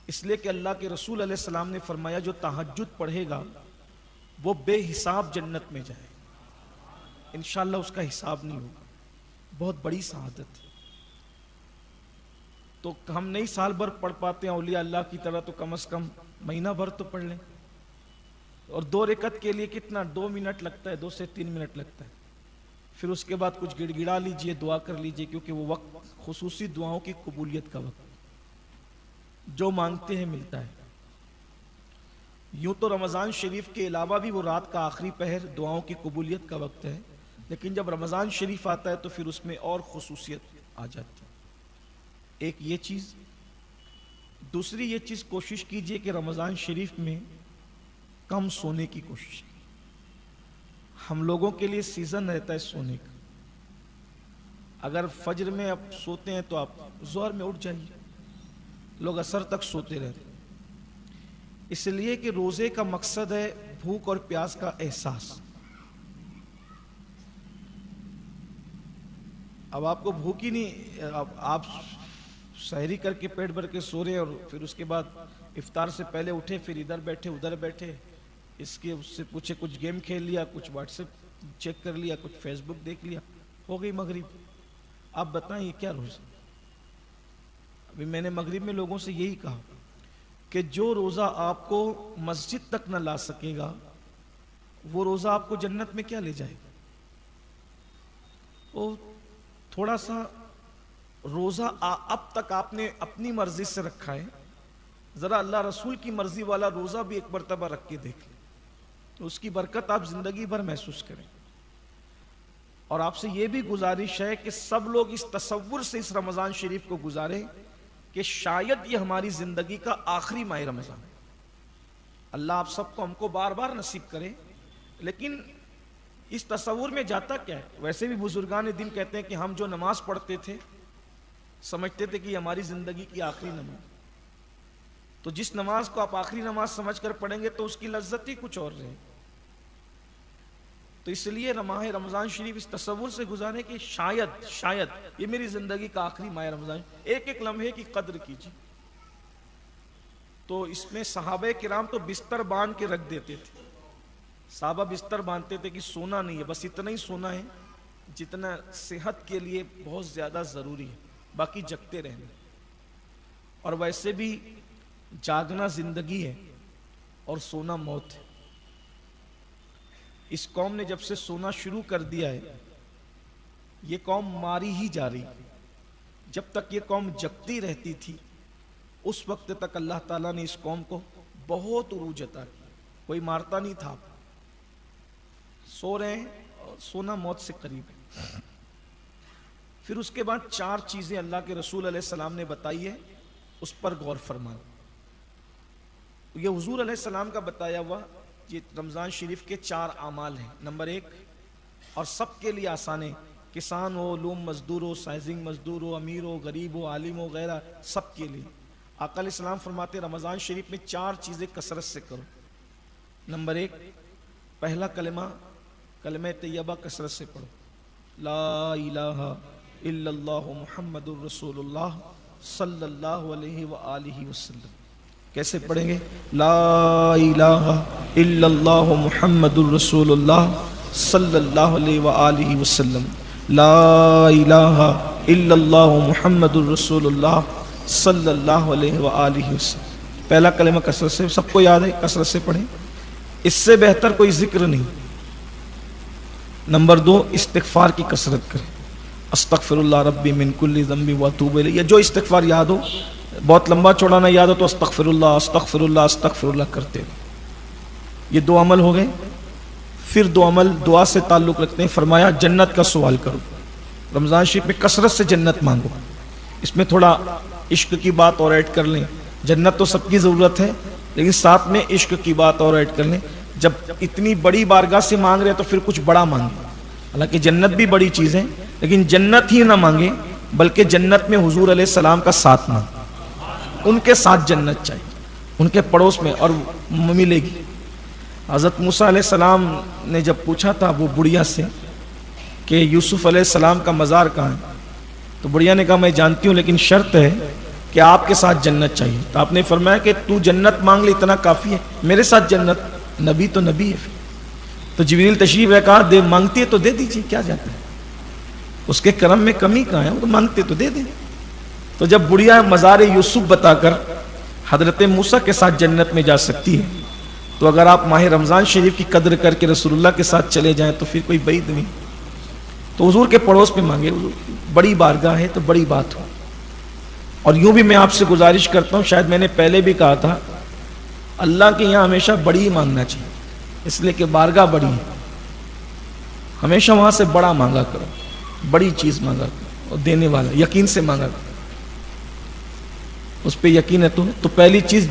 اس لیے کہ اللہ کے رسول علیہ السلام نے فرمایا جو تہجد پڑھے گا وہ بے حساب جنت میں جائے، انشاءاللہ اس کا حساب نہیں ہوگا. بہت بڑی سعادت ہے. تو ہم نہیں سال بھر پڑھ پاتے ہیں اولیاء اللہ کی طرح، تو کم از کم مہینہ بھر تو پڑھ لیں. اور 2 رکعت کے لیے کتنا 2 منٹ لگتا ہے، 2 سے 3 منٹ لگتا ہے. پھر اس کے بعد کچھ گڑ گڑا لیجئے، دعا کر لیجئے، کیونکہ وہ وقت خصوصی دعاؤں کی قبولیت کا وقت، جو مانگتے ہیں ملتا ہے. یوں تو رمضان شریف کے علاوہ بھی وہ رات کا آخری پہر دعاؤں کی قبولیت کا وقت ہے، لیکن جب رمضان شریف آتا ہے تو پھر اس میں اور خصوصیت آ جاتی ہے. ایک یہ چیز. دوسری یہ چیز، کوشش کیجئے کہ رمضان شریف میں کم سونے کی کوشش کی. ہم لوگوں کے لیے سیزن رہتا ہے سونے کا. اگر فجر میں آپ سوتے ہیں تو آپ ظہر میں اٹھ جائیے. لوگ عصر تک سوتے رہتے ہیں، اس لیے کہ روزے کا مقصد ہے بھوک اور پیاس کا احساس. اب آپ کو بھوک ہی نہیں، آپ سحری کر کے پیٹ بھر کے سو رہے اور پھر اس کے بعد افطار سے پہلے اٹھے، پھر ادھر بیٹھے ادھر بیٹھے، اس سے پوچھے کچھ گیم کھیل لیا، کچھ واٹس ایپ چیک کر لیا، کچھ فیس بک دیکھ لیا، ہو گئی مغرب. آپ بتائیں یہ کیا روزہ؟ ابھی میں نے مغرب میں لوگوں سے یہی کہا کہ جو روزہ آپ کو مسجد تک نہ لا سکے گا وہ روزہ آپ کو جنت میں کیا لے جائے گا. وہ تھوڑا سا روزہ اب تک آپ نے اپنی مرضی سے رکھا ہے، ذرا اللہ رسول کی مرضی والا روزہ بھی ایک مرتبہ رکھ کے دیکھ لیں تو اس کی برکت آپ زندگی بھر محسوس کریں. اور آپ سے یہ بھی گزارش ہے کہ سب لوگ اس تصور سے اس رمضان شریف کو گزاریں کہ شاید یہ ہماری زندگی کا آخری ماہ رمضان ہے. اللہ آپ سب کو ہم کو بار بار نصیب کرے. لیکن اس تصور میں جاتا کیا ہے؟ ویسے بھی بزرگان دین کہتے ہیں کہ ہم جو نماز پڑھتے تھے سمجھتے تھے کہ یہ ہماری زندگی کی آخری نماز. تو جس نماز کو آپ آخری نماز سمجھ کر پڑھیں گے تو اس کی لذت ہی کچھ اور رہے. تو اس لیے ماہ رمضان شریف اس تصور سے گزارے کہ شاید یہ میری زندگی کا آخری ماہ رمضان. ایک ایک لمحے کی قدر کیجیے. تو اس میں صحابہ کرام تو بستر باندھ کے رکھ دیتے تھے. صحابہ بستر باندھتے تھے کہ سونا نہیں ہے، بس اتنا ہی سونا ہے جتنا صحت کے لیے بہت زیادہ ضروری ہے، باقی جگتے رہنا. اور ویسے بھی جاگنا زندگی ہے اور سونا موت ہے. اس قوم نے جب سے سونا شروع کر دیا ہے یہ قوم ماری ہی جا رہی. جب تک یہ قوم جگتی رہتی تھی اس وقت تک اللہ تعالیٰ نے اس قوم کو بہت عروج عطا کی. کوئی مارتا نہیں تھا. سو رہے ہیں اور سونا موت سے قریب ہے. پھر اس کے بعد 4 چیزیں اللہ کے رسول علیہ السلام نے بتائی ہے، اس پر غور فرمائیں. یہ حضور علیہ السلام کا بتایا ہوا یہ رمضان شریف کے 4 اعمال ہیں. نمبر 1 اور سب کے لیے آسان ہے، کسان ہو، لوم مزدور ہو، سائزنگ مزدور ہو، امیر ہو، غریب ہو، عالم ہو، غیرہ، سب کے لیے. آقا علیہ السلام فرماتے ہیں رمضان شریف میں 4 چیزیں کثرت سے کرو. نمبر 1 پہلا کلمہ طیبہ کثرت سے پڑھو. لا الہ الا اللہ محمد الرسول اللہ صلی اللہ علیہ وآلہ وسلم. کیسے پڑھیں گے؟ لا الہ الا اللہ محمد الرسول اللہ صلی اللہ علیہ وآلہ وسلم. لا الہ الا اللہ محمد الرسول اللہ صلی اللہ علیہ وآلہ وسلم. پہلا کلمہ کثرت سے، سب کو یاد ہے، کثرت سے پڑھیں. اس سے بہتر کوئی ذکر نہیں. نمبر 2 استغفار کی کثرت کریں. استغفر اللہ ربی من کل ذنب واتوب الیہ. یہ جو استغفار یاد ہو، بہت لمبا چوڑا نہ یاد ہو تو استغفر اللہ استغفر اللہ استغفر اللہ کرتے ہیں. یہ 2 عمل ہو گئے. پھر 2 عمل دعا سے تعلق رکھتے ہیں. فرمایا جنت کا سوال کرو. رمضان شریف میں کثرت سے جنت مانگو. اس میں تھوڑا عشق کی بات اور ایڈ کر لیں. جنت تو سب کی ضرورت ہے لیکن ساتھ میں عشق کی بات اور ایڈ کر لیں. جب اتنی بڑی بارگاہ سے مانگ رہے تو پھر کچھ بڑا مانگیں. حالانکہ جنت بھی بڑی چیز ہے لیکن جنت ہی نہ مانگیں بلکہ جنت میں حضور علیہ السلام کا ساتھ مانگیں. ان کے ساتھ جنت چاہیے، ان کے پڑوس میں، اور ملے گی. حضرت موسیٰ علیہ السلام نے جب پوچھا تھا وہ بڑھیا سے کہ یوسف علیہ السلام کا مزار کہاں ہے، تو بڑھیا نے کہا میں جانتی ہوں لیکن شرط ہے کہ آپ کے ساتھ جنت چاہیے، تو آپ نے فرمایا کہ تو جنت مانگ لے اتنا کافی ہے، میرے ساتھ جنت، نبی تو نبی ہے۔ تو جبریل تشریف ہے، کہا دے مانگتی ہے تو دے دیجیے، کیا جاتا ہے، اس کے کرم میں کمی کہاں ہے، وہ تو مانگتے تو دے دیں۔ تو جب بڑھیا مزار یوسف بتا کر حضرت موسیٰ کے ساتھ جنت میں جا سکتی ہے، تو اگر آپ ماہ رمضان شریف کی قدر کر کے رسول اللہ کے ساتھ چلے جائیں تو پھر کوئی بعید نہیں۔ تو حضور کے پڑوس میں مانگے، بڑی بارگاہ ہے تو بڑی بات ہو۔ اور یوں بھی میں آپ سے گزارش کرتا ہوں، شاید میں نے پہلے بھی کہا تھا، اللہ کے یہاں ہمیشہ بڑی ہی مانگنا چاہیے، اس لیے کہ بارگاہ بڑی ہے، ہمیشہ وہاں سے بڑا مانگا کرو، بڑی چیز مانگا کرو، اور دینے والا یقین سے مانگا کرو، اس پہ یقین ہے تو پہلی چیز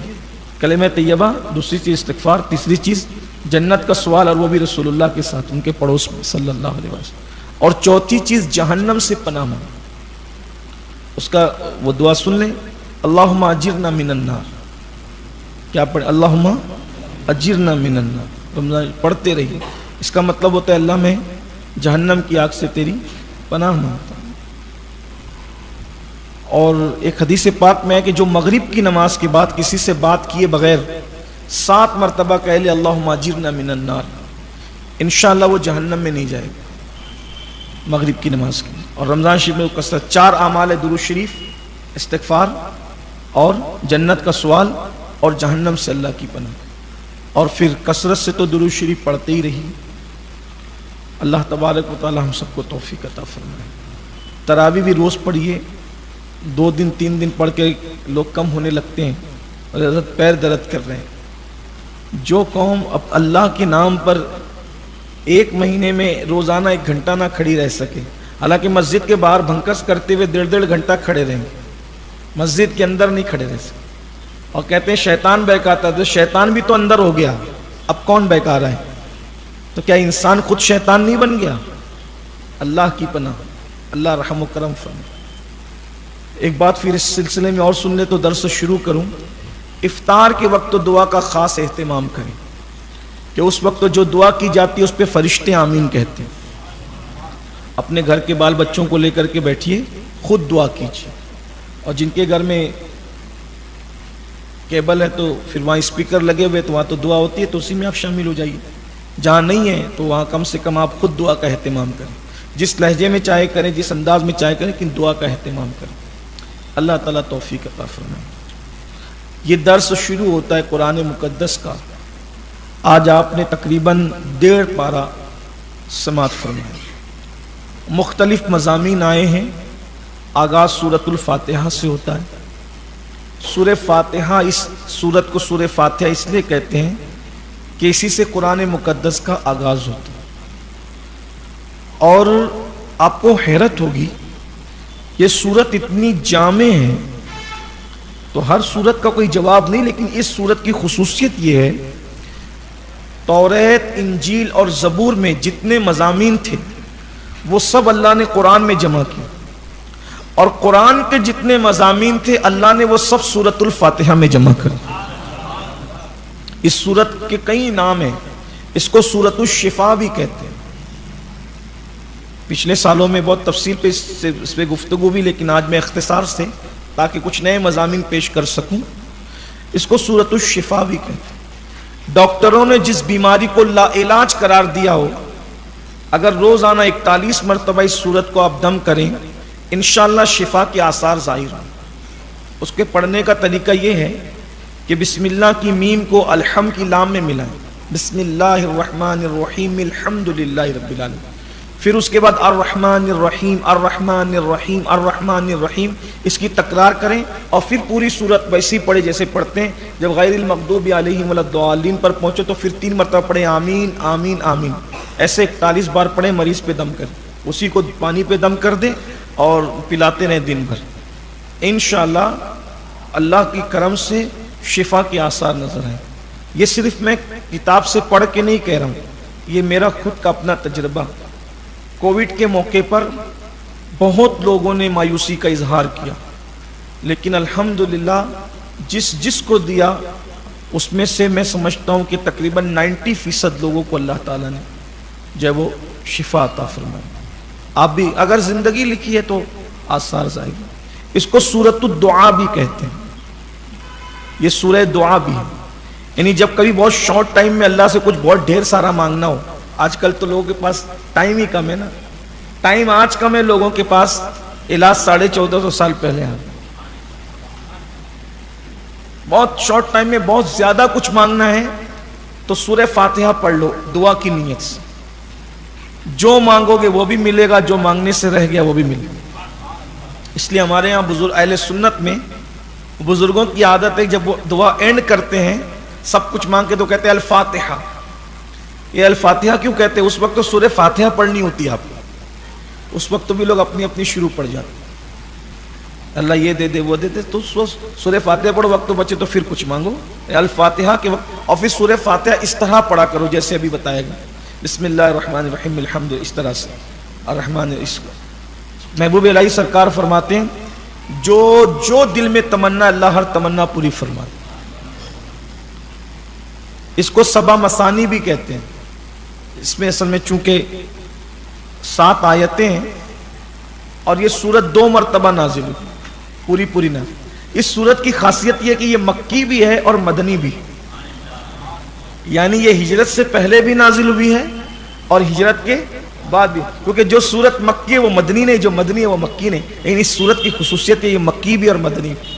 کلمہ طیبہ، دوسری چیز استغفار، تیسری چیز جنت کا سوال، اور وہ بھی رسول اللہ کے ساتھ ان کے پڑوس میں صلی اللہ علیہ وسلم، اور چوتھی چیز جہنم سے پناہ مانگنا۔ اس کا وہ دعا سن لیں، اللہم اجرنا من النار، کیا پڑھیں، اللہم اجرنا من النار، رمضان پڑھتے رہیے، اس کا مطلب ہوتا ہے اللہ میں جہنم کی آگ سے تیری پناہ مانگتا ہوں۔ اور ایک حدیث پاک میں ہے کہ جو مغرب کی نماز کے بعد کسی سے بات کیے بغیر 7 مرتبہ کہہ لے اللہم اجرنا من النار، انشاءاللہ وہ جہنم میں نہیں جائے گا مغرب کی نماز کی۔ اور رمضان شریف میں کثرت 4 اعمال ہے، درود شریف، استغفار، اور جنت کا سوال، اور جہنم سے اللہ کی پناہ، اور پھر کثرت سے تو درود شریف پڑھتے ہی رہی۔ اللہ تبارک و تعالی ہم سب کو توفیق عطا فرمائے۔ تراویح بھی روز پڑھیے، 2 دن 3 دن پڑھ کے لوگ کم ہونے لگتے ہیں، اور حضرت پیر درد کر رہے ہیں۔ جو قوم اب اللہ کے نام پر 1 مہینے میں روزانہ 1 گھنٹہ نہ کھڑی رہ سکے، حالانکہ مسجد کے باہر بھنکس کرتے ہوئے 1.5 گھنٹہ کھڑے رہیں گے، مسجد کے اندر نہیں کھڑے رہ سکتے، اور کہتے ہیں شیطان بہکاتا ہے، تو شیطان بھی تو اندر ہو گیا، اب کون بہکا رہا ہے؟ تو کیا انسان خود شیطان نہیں بن گیا؟ اللہ کی پناہ، اللہ رحم و کرم فرمائے۔ ایک بات پھر اس سلسلے میں اور سن لے تو درس شروع کروں، افطار کے وقت تو دعا کا خاص اہتمام کریں، کہ اس وقت جو دعا کی جاتی ہے اس پہ فرشتے آمین کہتے ہیں۔ اپنے گھر کے بال بچوں کو لے کر کے بیٹھیے، خود دعا کیجیے، اور جن کے گھر میں کیبل ہے تو پھر وہاں اسپیکر لگے ہوئے تو وہاں تو دعا ہوتی ہے، تو اسی میں آپ شامل ہو جائیے۔ جہاں نہیں ہے تو وہاں کم سے کم آپ خود دعا کا اہتمام کریں، جس لہجے میں چاہے کریں، جس انداز میں چاہے کریں، لیکن دعا کا اہتمام کریں۔ اللہ تعالیٰ توفیق عطا فرمائے۔ یہ درس شروع ہوتا ہے قرآن مقدس کا، آج آپ نے تقریباً 1.5 پارہ سماعت فرمایا، مختلف مضامین آئے ہیں۔ آغاز سورۃ الفاتحہ سے ہوتا ہے۔ سورہ فاتحہ، اس سورت کو سورہ فاتحہ اس لیے کہتے ہیں کہ اسی سے قرآن مقدس کا آغاز ہوتا ہے۔ اور آپ کو حیرت ہوگی، یہ سورت اتنی جامع ہے، تو ہر سورت کا کوئی جواب نہیں، لیکن اس سورت کی خصوصیت یہ ہے، توریت، انجیل اور زبور میں جتنے مضامین تھے وہ سب اللہ نے قرآن میں جمع کیے، اور قرآن کے جتنے مضامین تھے اللہ نے وہ سب سورۃ الفاتحہ میں جمع کر۔ اس سورت کے کئی نام ہیں، اس کو سورۃ الشفا بھی کہتے ہیں۔ پچھلے سالوں میں بہت تفصیل پہ اس پہ گفتگو بھی، لیکن آج میں اختصار سے تاکہ کچھ نئے مضامین پیش کر سکوں، اس کو سورۃ الشفا بھی کہتے ہیں۔ ڈاکٹروں نے جس بیماری کو لا علاج قرار دیا ہو، اگر روزانہ 41 مرتبہ اس سورت کو آپ دم کریں، انشاءاللہ شفا کے آثار ظاہر ہوں۔ اس کے پڑھنے کا طریقہ یہ ہے کہ بسم اللہ کی میم کو الحم کی لام میں ملائیں، بسم اللہ الرحمن الرحیم الحمدللہ رب العالمین، پھر اس کے بعد الرحمن الرحیم الرحمن الرحیم الرحمن الرحیم، اس کی تکرار کریں، اور پھر پوری سورت ویسی پڑھے جیسے پڑھتے ہیں۔ جب غیر المغضوب علیہم ولا الضالین پر پہنچے تو پھر 3 مرتبہ پڑھیں آمین آمین آمین، ایسے 41 بار پڑھیں، مریض پہ دم کریں، اسی کو پانی پہ دم کر دیں اور پلاتے رہیں دن بھر، انشاءاللہ اللہ کی کرم سے شفا کے آثار نظر آئیں۔ یہ صرف میں کتاب سے پڑھ کے نہیں کہہ رہا ہوں، یہ میرا خود کا اپنا تجربہ۔ کووڈ کے موقع پر بہت لوگوں نے مایوسی کا اظہار کیا، لیکن الحمدللہ جس کو دیا اس میں سے میں سمجھتا ہوں کہ تقریباً 90% لوگوں کو اللہ تعالیٰ نے جو ہے وہ شفا عطا فرمائی۔ آپ بھی اگر زندگی لکھی ہے تو آثار ظاہر۔ اس کو سورۃ الدعا بھی کہتے ہیں. یہ سورہ دعا بھی ہے. یعنی جب کبھی بہت شارٹ ٹائم میں اللہ سے کچھ بہت ڈھیر سارا مانگنا ہو. آج کل تو لوگوں کے پاس ٹائم ہی کم ہے نا. ٹائم آج کم ہے لوگوں کے پاس. علاج 1450 سال پہلے ہے. بہت شارٹ ٹائم میں بہت زیادہ کچھ مانگنا ہے تو سورہ فاتحہ پڑھ لو دعا کی نیت سے. جو مانگو گے وہ بھی ملے گا, جو مانگنے سے رہ گیا وہ بھی ملے گا. اس لیے ہمارے یہاں بزرگ اہل سنت میں بزرگوں کی عادت ہے جب وہ دعا اینڈ کرتے ہیں سب کچھ مانگ کے تو کہتے ہیں الفاتحہ. یہ الفاتحہ کیوں کہتے ہیں؟ اس وقت تو سورہ فاتحہ پڑھنی ہوتی ہے آپ کو. اس وقت تو بھی لوگ اپنی اپنی شروع پڑھ جاتے, اللہ یہ دے دے وہ دے دے, تو سورہ فاتحہ پڑھو, وقت تو بچے تو پھر کچھ مانگو. الفاتحہ کے وقت اور پھر سورہ فاتحہ اس طرح پڑھا کرو جیسے ابھی بتایا گیا, بسم اللہ الرحمن الرحیم الحمد, اس طرح سے الرحمن. اس کو محبوب الہی سرکار فرماتے ہیں جو دل میں تمنا اللہ ہر تمنا پوری فرماتے. اس کو سبا مثانی بھی کہتے ہیں. اس میں اصل میں چونکہ 7 آیتیں ہیں اور یہ سورت 2 مرتبہ نازل ہوئی, پوری نازل. اس سورت کی خاصیت یہ کہ یہ مکی بھی ہے اور مدنی بھی, یعنی یہ ہجرت سے پہلے بھی نازل ہوئی ہے اور ہجرت کے بعد بھی, کیونکہ جو سورت مکی ہے وہ مدنی نہیں, جو مدنی ہے وہ مکی نہیں. لیکن اس سورت کی خصوصیت ہے یہ مکی بھی اور مدنی بھی.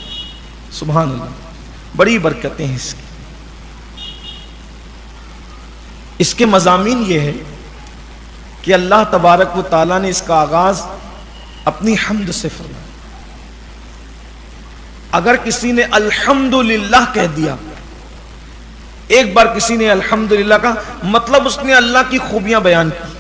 سبحان اللہ, بڑی برکتیں ہیں اس کی. اس کے مضامین یہ ہے کہ اللہ تبارک و تعالیٰ نے اس کا آغاز اپنی حمد سے فرمایا. اگر کسی نے الحمدللہ کہہ دیا, ایک بار کسی نے الحمدللہ کا مطلب اس نے اللہ کی خوبیاں بیان کی.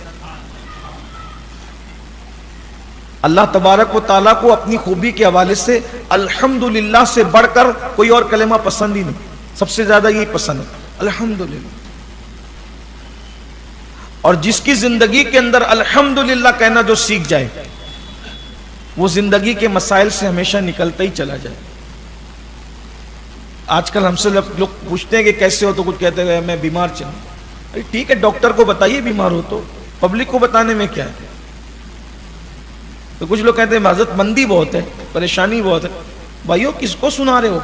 اللہ تبارک و تعالیٰ کو اپنی خوبی کے حوالے سے الحمدللہ سے بڑھ کر کوئی اور کلمہ پسند ہی نہیں, سب سے زیادہ یہی پسند ہے الحمدللہ. اور جس کی زندگی کے اندر الحمدللہ کہنا جو سیکھ جائے وہ زندگی کے مسائل سے ہمیشہ نکلتا ہی چلا جائے. آج کل ہم سے لوگ پوچھتے ہیں کہ کیسے ہو, تو کچھ کہتے ہیں میں بیمار چلوں. ٹھیک ہے, ڈاکٹر کو بتائیے بیمار ہو تو, پبلک کو بتانے میں کیا ہے. تو کچھ لوگ کہتے ہیں حضرت مندی بہت ہے, پریشانی بہت ہے. بھائیو کس کو سنا رہے ہو؟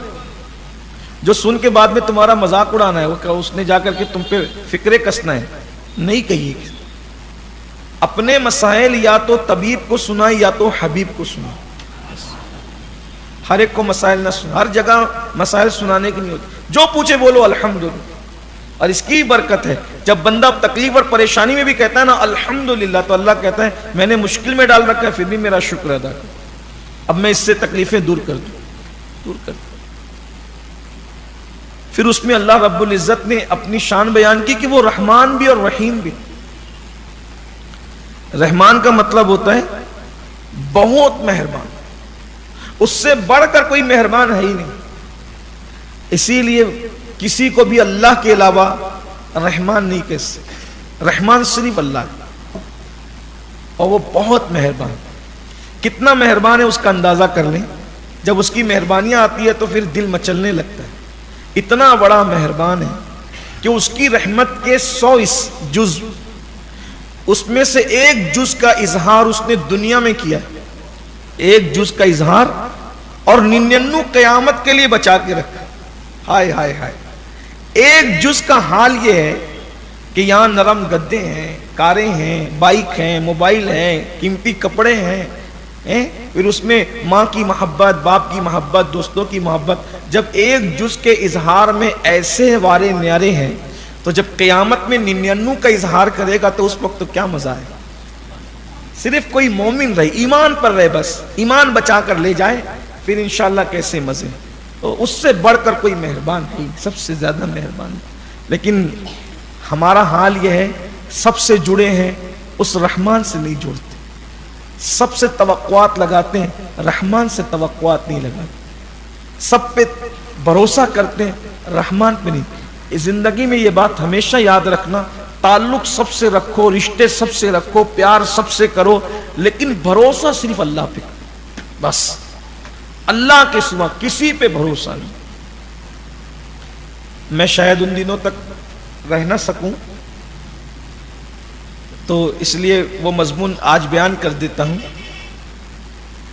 جو سن کے بعد میں تمہارا مذاق اڑانا ہے, وہ اس نے جا کر کے تم پہ فکرے کسنا ہے, نہیں کہیے. اپنے مسائل یا تو طبیب کو سنائے یا تو حبیب کو سنائے. ہر ایک کو مسائل نہ سنا, ہر جگہ مسائل سنانے کی نہیں ہوتی. جو پوچھے بولو الحمدللہ. اور اس کی برکت ہے جب بندہ تکلیف اور پریشانی میں بھی کہتا ہے نا الحمدللہ, تو اللہ کہتا ہے میں نے مشکل میں ڈال رکھا ہے پھر بھی میرا شکر ادا کر, اب میں اس سے تکلیفیں دور کر دوں. پھر اس میں اللہ رب العزت نے اپنی شان بیان کی کہ وہ رحمان بھی اور رحیم بھی. رحمان کا مطلب ہوتا ہے بہت مہربان, اس سے بڑھ کر کوئی مہربان ہے ہی نہیں. اسی لیے کسی کو بھی اللہ کے علاوہ رحمان نہیں کہہ سکتے. رحمان صرف اللہ ہے اور وہ بہت مہربان. کتنا مہربان ہے اس کا اندازہ کر لیں. جب اس کی مہربانیاں آتی ہے تو پھر دل مچلنے لگتا ہے. اتنا بڑا مہربان ہے کہ اس کی رحمت کے 100 جز, اس میں سے ایک جز کا اظہار اس نے دنیا میں کیا, ایک جز کا اظہار, اور 99 قیامت کے لیے بچا کے رکھا. ہائے ہائے ہائے. ایک جز کا حال یہ ہے کہ یہاں نرم گدے ہیں, کاریں ہیں, بائک ہیں, موبائل ہیں, قیمتی کپڑے ہیں, پھر اس میں ماں کی محبت, باپ کی محبت, دوستوں کی محبت. جب ایک جز کے اظہار میں ایسے وارے نیارے ہیں تو جب قیامت میں 99 کا اظہار کرے گا تو اس وقت تو کیا مزہ ہے. صرف کوئی مومن رہے, ایمان پر رہے, بس ایمان بچا کر لے جائے, پھر انشاءاللہ کیسے مزے. تو اس سے بڑھ کر کوئی مہربان نہیں, سب سے زیادہ مہربان. لیکن ہمارا حال یہ ہے سب سے جڑے ہیں اس رحمان سے نہیں جڑتے. سب سے توقعات لگاتے ہیں, رحمان سے توقعات نہیں لگاتے. سب پہ بھروسہ کرتے ہیں, رحمان پہ نہیں. اس زندگی میں یہ بات ہمیشہ یاد رکھنا, تعلق سب سے رکھو, رشتے سب سے رکھو, پیار سب سے کرو, لیکن بھروسہ صرف اللہ پہ کرو. بس اللہ کے سوا کسی پہ بھروسہ نہیں. میں شاید ان دنوں تک رہ نہ سکوں تو اس لیے وہ مضمون آج بیان کر دیتا ہوں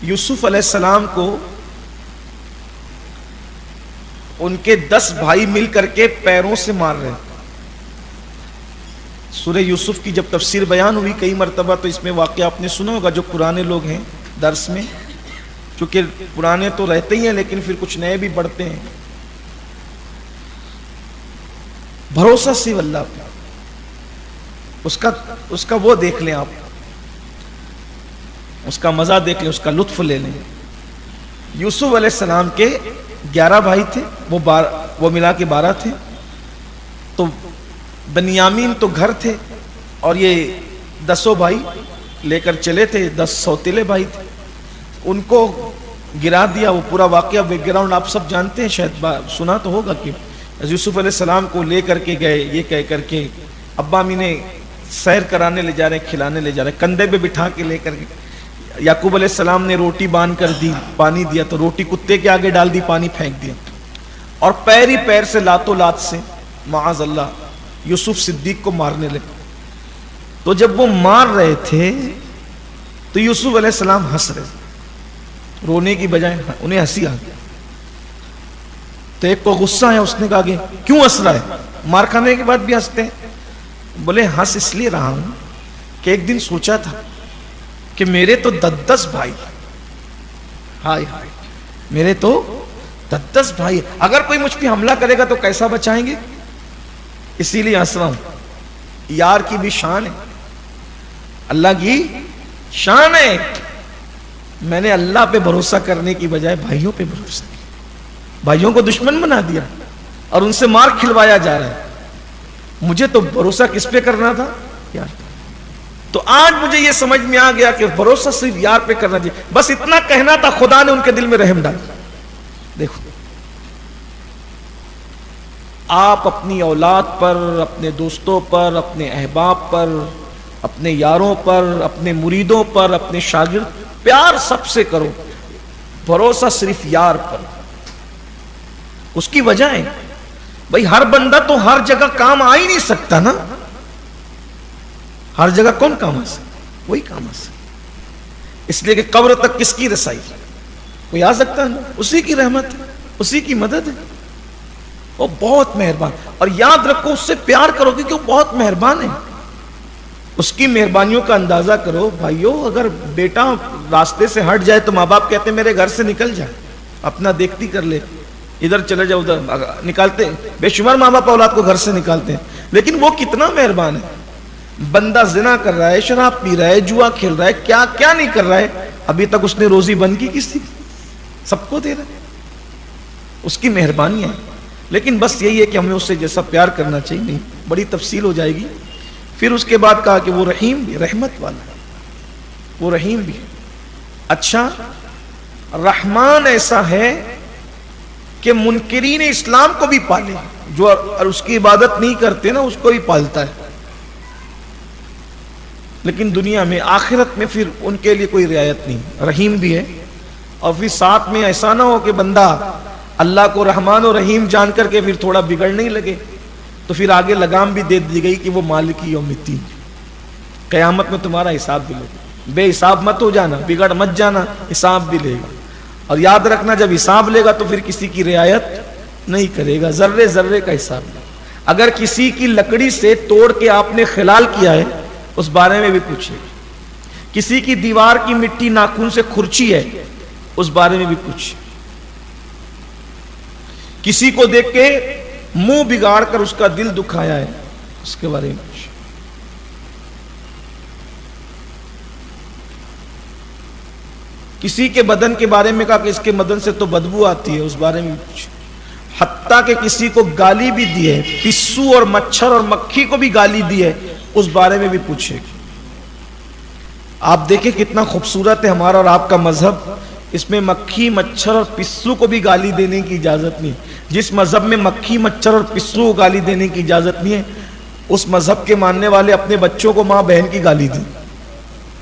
یوسف علیہ السلام کو ان کے 10 بھائی مل کر کے پیروں سے مار رہے. سورہ یوسف کی جب تفسیر بیان ہوئی کئی مرتبہ تو اس میں واقعہ آپ نے سنا ہوگا. جو پرانے لوگ ہیں درس میں، چونکہ پرانے تو رہتے ہی ہیں لیکن پھر کچھ نئے بھی بڑھتے ہیں. بھروسہ صرف اللہ پہ، اس کا وہ دیکھ لیں آپ، اس کا مزہ دیکھ لیں، اس کا لطف لے لیں. یوسف علیہ السلام کے 11 بھائی تھے، وہ ملا کے 12 تھے. تو بنیامین تو گھر تھے اور یہ 10 بھائی لے کر چلے تھے. 10 سوتیلے بھائی تھے، ان کو گرا دیا. وہ پورا واقعہ بیک گراؤنڈ آپ سب جانتے ہیں، شاید سنا تو ہوگا کہ یوسف علیہ السلام کو لے کر کے گئے، یہ کہہ کر کے ابا امی نے سیر کرانے لے جا رہے ہیں، کھلانے لے جا رہے ہیں، کندھے پہ بٹھا کے لے کر کے. یعقوب علیہ السلام نے روٹی باندھ کر دی، پانی دیا تو روٹی کتے کے آگے ڈال دی، پانی پھینک دیا. اور پیر ہی پیر سے لاتوں لات سے معاذ اللہ یوسف صدیق کو مارنے لگے. تو جب وہ مار رہے تھے تو یوسف علیہ السلام ہنس رہے، رونے کی بجائے انہیں ہنسی آ گئی. تو ایک کو غصہ ہے، اس نے کہا کہ کیوں ہنس رہا ہے؟ مار کھانے کے بعد بھی ہنستے ہیں. بولے ہنس اس لیے رہا ہوں کہ ایک دن سوچا تھا کہ میرے تو 10 بھائی، ہائے ہائے میرے تو 10 بھائی، اگر کوئی مجھ پہ حملہ کرے گا تو کیسا بچائیں گے؟ اسی لیے ہنس رہا ہوں. یار کی بھی شان ہے، اللہ کی شان ہے. میں نے اللہ پہ بھروسہ کرنے کی بجائے بھائیوں پہ بھروسہ کیا، بھائیوں کو دشمن بنا دیا اور ان سے مار کھلوایا جا رہا ہے. مجھے تو بھروسہ کس پہ کرنا تھا؟ یار. تو آج مجھے یہ سمجھ میں آ گیا کہ بھروسہ صرف یار پہ کرنا چاہیے. بس اتنا کہنا تھا، خدا نے ان کے دل میں رحم ڈالا. دیکھو آپ اپنی اولاد پر، اپنے دوستوں پر، اپنے احباب پر، اپنے یاروں پر، اپنے مریدوں پر، اپنے شاگرد، پیار سب سے کرو، بھروسہ صرف یار پر. اس کی وجہ ہے بھائی ہر بندہ تو ہر جگہ کام آ ہی نہیں سکتا نا. ہر جگہ کون کام آ سکتا؟ وہی کام آ سکتا. اس لیے کہ قبر تک کس کی رسائی؟ کوئی آ سکتا ہے، اسی کی رحمت ہے، اسی کی مدد ہے. وہ بہت مہربان. اور یاد رکھو اس سے پیار کرو کیونکہ وہ بہت مہربان ہے. اس کی مہربانیوں کا اندازہ کرو بھائیو. اگر بیٹا راستے سے ہٹ جائے تو ماں باپ کہتے ہیں میرے گھر سے نکل جائے، اپنا دیکھتی کر لے، ادھر چلے جاؤ، ادھر نکالتے. بے شمار ماں باپ اولاد کو گھر سے نکالتے ہیں، لیکن وہ کتنا مہربان ہے. بندہ زنا کر رہا ہے، شراب پی رہا ہے، جوا کھیل رہا ہے، کیا کیا نہیں کر رہا ہے، ابھی تک اس نے روزی بند کی کس کی؟ سب کو دے رہا ہے. اس کی مہربانی ہے. لیکن بس یہی ہے کہ ہمیں اس سے جیسا پیار کرنا چاہیے. نہیں بڑی تفصیل ہو جائے گی. پھر اس کے بعد کہا کہ وہ رحیم بھی، رحمت والا ہے، وہ رحیم بھی. اچھا رحمان ایسا ہے کہ منکرین اسلام کو بھی پالے، جو اور اس کی عبادت نہیں کرتے نا اس کو بھی پالتا ہے. لیکن دنیا میں آخرت میں پھر ان کے لیے کوئی رعایت نہیں. رحیم بھی ہے. اور پھر ساتھ میں ایسا نہ ہو کہ بندہ اللہ کو رحمان و رحیم جان کر کے پھر تھوڑا بگڑنے ہی لگے. تو پھر آگے لگام بھی دے دی گئی کہ وہ مالک یوم الدین، قیامت میں تمہارا حساب بھی لے گا. بے حساب مت ہو جانا، بگڑ مت جانا، حساب بھی لے گا. اور یاد رکھنا جب حساب لے گا تو پھر کسی کی رعایت نہیں کرے گا. ذرے ذرے کا حساب لے. اگر کسی کی لکڑی سے توڑ کے آپ نے خلال کیا ہے اس بارے میں بھی پوچھے. کسی کی دیوار کی مٹی ناخن سے کھرچی ہے اس بارے میں بھی پوچھے. کسی کو دیکھ کے منہ بگاڑ کر اس کا دل دکھایا ہے اس کے بارے میں پوچھے. کسی کے بدن کے بارے میں کہا کہ اس کے بدن سے تو بدبو آتی ہے اس بارے میں بھی پوچھے. حتیٰ کہ کسی کو گالی بھی دی ہے، پسو اور مچھر اور مکھی کو بھی گالی دی ہے اس بارے میں بھی پوچھے. آپ دیکھیں کتنا خوبصورت ہے ہمارا اور آپ کا مذہب. اس میں مکھی مچھر اور پسو کو بھی گالی دینے کی اجازت نہیں. جس مذہب میں مکھی مچھر اور پسو کو گالی دینے کی اجازت نہیں ہے اس مذہب کے ماننے والے اپنے بچوں کو ماں بہن کی گالی دیں.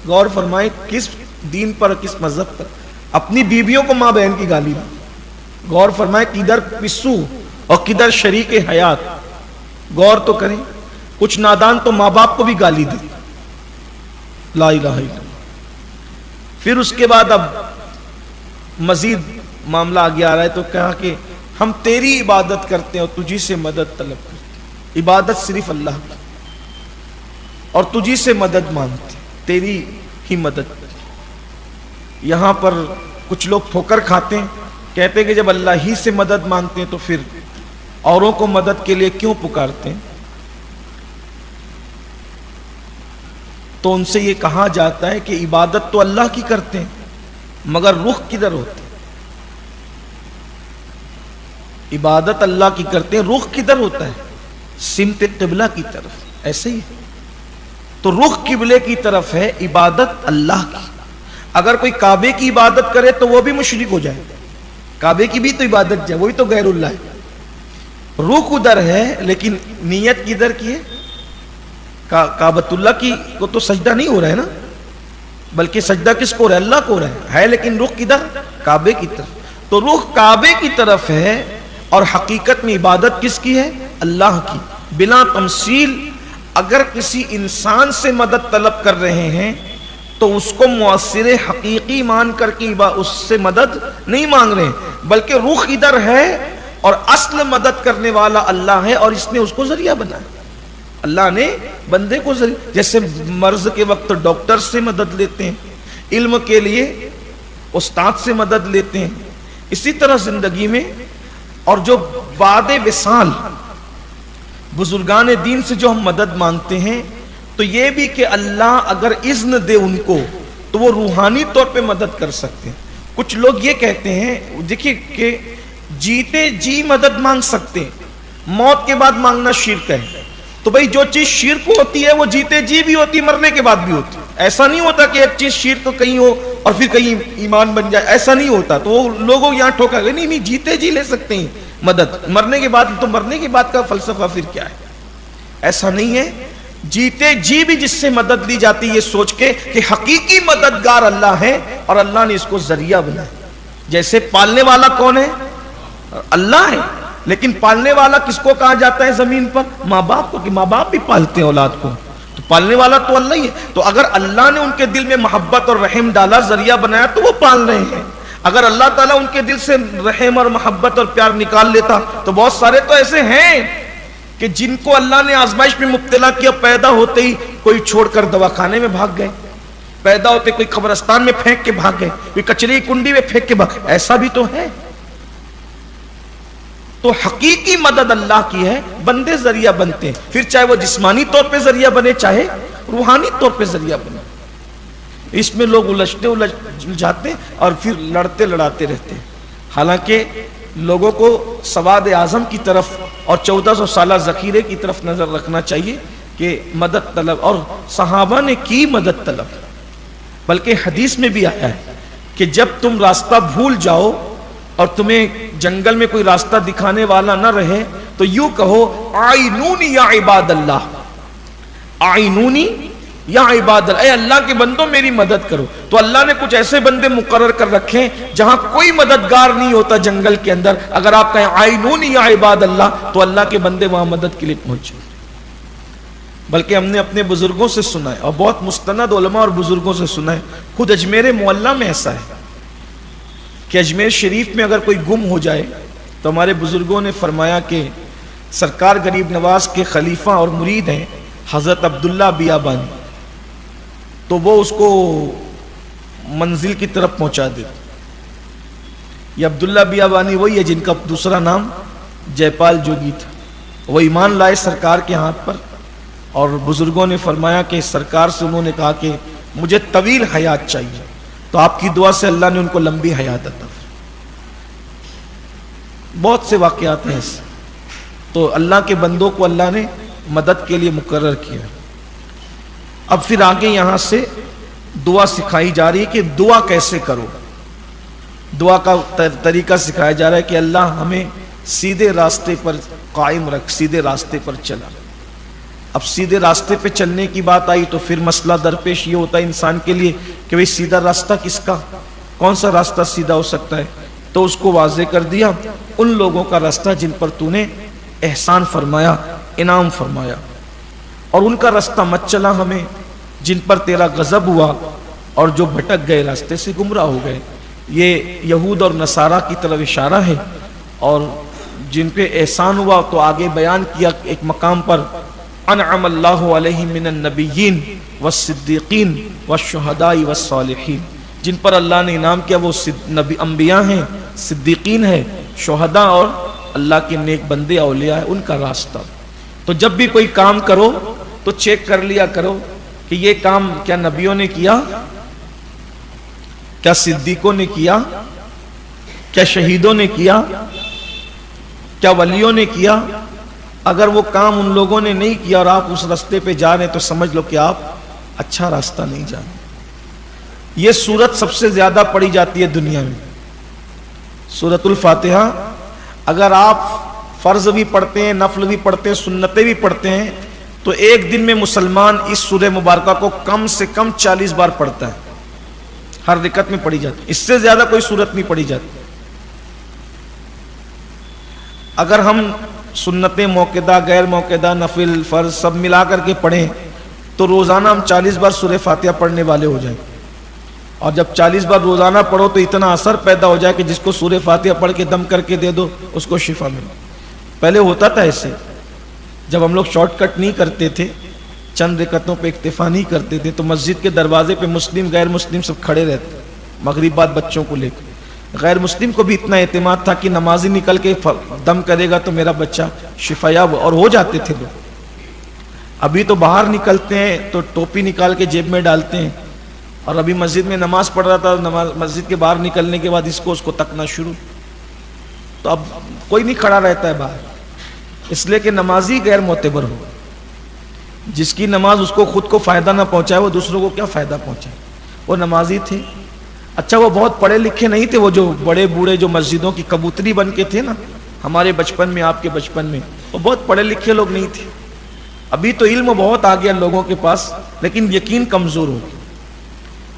غور فرمائیں کس دین پر، کس مذہب پر. اپنی بیویوں کو ماں بہن کی گالی دیں. غور فرمائیں کدھر پسو اور کدھر شریک حیات. غور تو کریں. کچھ نادان تو ماں باپ کو بھی گالی دیں. لا الہ الا اللہ. پھر اس کے بعد اب مزید معاملہ آگے آ رہا ہے تو کہا کہ ہم تیری عبادت کرتے ہیں اور تجھی سے مدد طلب کرتے ہیں. عبادت صرف اللہ کی اور تجھی سے مدد مانگتے ہیں، تیری ہی مدد. یہاں پر کچھ لوگ ٹھوکر کھاتے ہیں، کہتے ہیں کہ جب اللہ ہی سے مدد مانگتے ہیں تو پھر اوروں کو مدد کے لیے کیوں پکارتے ہیں؟ تو ان سے یہ کہا جاتا ہے کہ عبادت تو اللہ کی کرتے ہیں مگر رخ کدھر ہوتے ہیں؟ عبادت اللہ کی کرتے ہیں، رخ کدھر ہوتا ہے؟ سمت قبلہ کی طرف. ایسے ہی تو رخ قبلے کی طرف ہے عبادت اللہ کی. اگر کوئی کعبے کی عبادت کرے تو وہ بھی مشرک ہو جائے. کعبے کی بھی تو عبادت ہے، وہی تو غیر اللہ ہے. رخ ادھر ہے لیکن نیت کدھر کی ہے؟ کعبۃ اللہ کی کو تو سجدہ نہیں ہو رہا ہے نا، بلکہ سجدہ کس کو ہو رہا ہے؟ اللہ کو ہو رہا ہے لیکن رخ کدھر؟ کعبے کی طرف. تو رخ کعبے کی طرف ہے اور حقیقت میں عبادت کس کی ہے؟ اللہ کی. بلا تمثیل اگر کسی انسان سے مدد طلب کر رہے ہیں تو اس کو مؤثر حقیقی مان کر کے اس سے مدد نہیں مانگ رہے ہیں، بلکہ رخ ادھر ہے اور اصل مدد کرنے والا اللہ ہے اور اس نے اس کو ذریعہ بنایا. اللہ نے بندے کو ذریعہ، جیسے مرض کے وقت ڈاکٹر سے مدد لیتے ہیں، علم کے لیے استاد سے مدد لیتے ہیں، اسی طرح زندگی میں. اور جو بعد وصال بزرگان دین سے جو ہم مدد مانگتے ہیں تو یہ بھی کہ اللہ اگر اذن دے ان کو تو وہ روحانی طور پہ مدد کر سکتے ہیں. کچھ لوگ یہ کہتے ہیں دیکھیے کہ جیتے جی مدد مانگ سکتے ہیں، موت کے بعد مانگنا شرک ہے. تو بھئی جو چیز شرک ہوتی ہے وہ جیتے جی بھی ہوتی، مرنے کے بعد بھی ہوتی. ایسا نہیں ہوتا کہ ایک چیز شرک کہیں ہو اور پھر کہیں ایمان بن جائے، ایسا نہیں ہوتا. تو وہ لوگوں یہاں ٹھوکا گئے نہیں جیتے جی لے سکتے ہیں مدد، مرنے کے بعد. تو مرنے کے بعد کا فلسفہ پھر کیا ہے؟ ایسا نہیں ہے. جیتے جی بھی جس سے مدد لی جاتی یہ سوچ کے کہ حقیقی مددگار اللہ ہے اور اللہ نے اس کو ذریعہ بنایا. جیسے پالنے والا کون ہے؟ اللہ ہے. لیکن پالنے والا کس کو کہا جاتا ہے زمین پر؟ ماں باپ کو، کہ ماں باپ بھی پالتے ہیں اولاد کو. تو پالنے والا تو اللہ ہی ہے. تو اگر اللہ نے ان کے دل میں محبت اور رحم ڈالا، ذریعہ بنایا، تو وہ پال رہے ہیں. اگر اللہ تعالیٰ ان کے دل سے رحم اور محبت اور پیار نکال لیتا تو بہت سارے تو ایسے ہیں کہ جن کو اللہ نے آزمائش میں مبتلا کیا، پیدا ہوتے ہی کوئی چھوڑ کر دواخانے میں بھاگ گئے، پیدا ہوتے کوئی قبرستان میں پھینک کے بھاگ گئے، کوئی کچرے کی کنڈی میں پھینک کے بھاگ. ایسا بھی تو ہے. تو حقیقی مدد اللہ کی ہے، بندے ذریعہ بنتے ہیں، پھر چاہے وہ جسمانی طور پہ ذریعہ بنے چاہے روحانی طور پہ ذریعہ بنے. اس میں لوگ الجھ جاتے ہیں اور پھر لڑتے لڑاتے رہتے ہیں. حالانکہ لوگوں کو سواد اعظم کی طرف اور 1400 سالہ ذخیرے کی طرف نظر رکھنا چاہیے کہ مدد طلب، اور صحابہ نے کی مدد طلب. بلکہ حدیث میں بھی آیا ہے کہ جب تم راستہ بھول جاؤ اور تمہیں جنگل میں کوئی راستہ دکھانے والا نہ رہے تو یوں کہو آئینونی یا عباد اللہ، آئینونی یا عباد اللہ، اے اللہ کے بندوں میری مدد کرو. تو اللہ نے کچھ ایسے بندے مقرر کر رکھے جہاں کوئی مددگار نہیں ہوتا جنگل کے اندر. اگر آپ کہیں آئینونی یا عباد اللہ تو اللہ کے بندے وہاں مدد کے لیے پہنچے. بلکہ ہم نے اپنے بزرگوں سے سنا ہے اور بہت مستند علماء اور بزرگوں سے سنا ہے. خود اجمیر معلیٰ میں ایسا ہے کہ اجمیر شریف میں اگر کوئی گم ہو جائے تو ہمارے بزرگوں نے فرمایا کہ سرکار غریب نواز کے خلیفہ اور مرید ہیں حضرت عبداللہ بیابانی، تو وہ اس کو منزل کی طرف پہنچا دیتے. یہ عبداللہ بیابانی وہی ہے جن کا دوسرا نام جے پال جوگی تھا. وہ ایمان لائے سرکار کے ہاتھ پر اور بزرگوں نے فرمایا کہ سرکار سے انہوں نے کہا کہ مجھے طویل حیات چاہیے، تو آپ کی دعا سے اللہ نے ان کو لمبی حیات عطا فرمائی. بہت سے واقعات ہیں ایسے. تو اللہ کے بندوں کو اللہ نے مدد کے لیے مقرر کیا. اب پھر آگے یہاں سے دعا سکھائی جا رہی ہے کہ دعا کیسے کرو. دعا کا طریقہ سکھایا جا رہا ہے کہ اللہ ہمیں سیدھے راستے پر قائم رکھ، سیدھے راستے پر چلا. اب سیدھے راستے پہ چلنے کی بات آئی تو پھر مسئلہ درپیش یہ ہوتا ہے انسان کے لیے کہ بھئی سیدھا راستہ کس کا، کون سا راستہ سیدھا ہو سکتا ہے. تو اس کو واضح کر دیا ان لوگوں کا راستہ جن پر تو نے احسان فرمایا، انعام فرمایا، اور ان کا راستہ مت چلا ہمیں جن پر تیرا غضب ہوا اور جو بھٹک گئے راستے سے گمراہ ہو گئے. یہ یہود اور نصارہ کی طرف اشارہ ہے، اور جن پہ احسان ہوا تو آگے بیان کیا ایک مقام پر انعم اللہ علیہم من النبیین والصدیقین والشہداء والصالحین، جن پر اللہ نے انعام کیا وہ انبیاء ہیں، صدیقین ہیں، شہداء اور اللہ کے نیک بندے اولیاء ہیں، ان کا راستہ۔ تو جب بھی کوئی کام کرو تو چیک کر لیا کرو کہ یہ کام کیا نبیوں نے کیا، کیا صدیقوں نے کیا، کیا شہیدوں نے کیا، کیا ولیوں نے کیا۔ اگر وہ کام ان لوگوں نے نہیں کیا اور آپ اس راستے پہ جا رہے ہیں تو سمجھ لو کہ آپ اچھا راستہ نہیں جا رہے۔ یہ سورت سب سے زیادہ پڑھی جاتی ہے دنیا میں، سورۃ الفاتحہ۔ اگر آپ فرض بھی پڑھتے ہیں، نفل بھی پڑھتے ہیں، سنتیں بھی پڑھتے ہیں، تو ایک دن میں مسلمان اس سورہ مبارکہ کو کم سے کم 40 بار پڑھتا ہے، ہر رکعت میں پڑھی جاتی ہے، اس سے زیادہ کوئی سورت نہیں پڑھی جاتی۔ اگر ہم سنتیں موقعہ، غیر موقعہ، نفل، فرض سب ملا کر کے پڑھیں تو روزانہ ہم 40 بار سورہ فاتحہ پڑھنے والے ہو جائیں، اور جب 40 بار روزانہ پڑھو تو اتنا اثر پیدا ہو جائے کہ جس کو سورہ فاتحہ پڑھ کے دم کر کے دے دو اس کو شفا ملے۔ پہلے ہوتا تھا ایسے، جب ہم لوگ شارٹ کٹ نہیں کرتے تھے، چند رکعتوں پہ اکتفا نہیں کرتے تھے، تو مسجد کے دروازے پہ مسلم غیر مسلم سب کھڑے رہتے، مغرب بعد بچوں کو لے کے۔ غیر مسلم کو بھی اتنا اعتماد تھا کہ نمازی نکل کے دم کرے گا تو میرا بچہ شفا یاب، اور ہو جاتے تھے لوگ۔ ابھی تو باہر نکلتے ہیں تو ٹوپی نکال کے جیب میں ڈالتے ہیں، اور ابھی مسجد میں نماز پڑھ رہا تھا، مسجد کے باہر نکلنے کے بعد اس کو تکنا شروع۔ تو اب کوئی نہیں کھڑا رہتا ہے باہر، اس لیے کہ نمازی غیر معتبر ہو، جس کی نماز اس کو خود کو فائدہ نہ پہنچائے وہ دوسروں کو کیا فائدہ پہنچائے۔ وہ نمازی تھے، اچھا وہ بہت پڑھے لکھے نہیں تھے، وہ جو بڑے بوڑھے جو مسجدوں کی کبوتری بن کے تھے نا ہمارے بچپن میں، آپ کے بچپن میں، وہ بہت پڑھے لکھے لوگ نہیں تھے۔ ابھی تو علم بہت آ گیا لوگوں کے پاس، لیکن یقین کمزور ہو گیا۔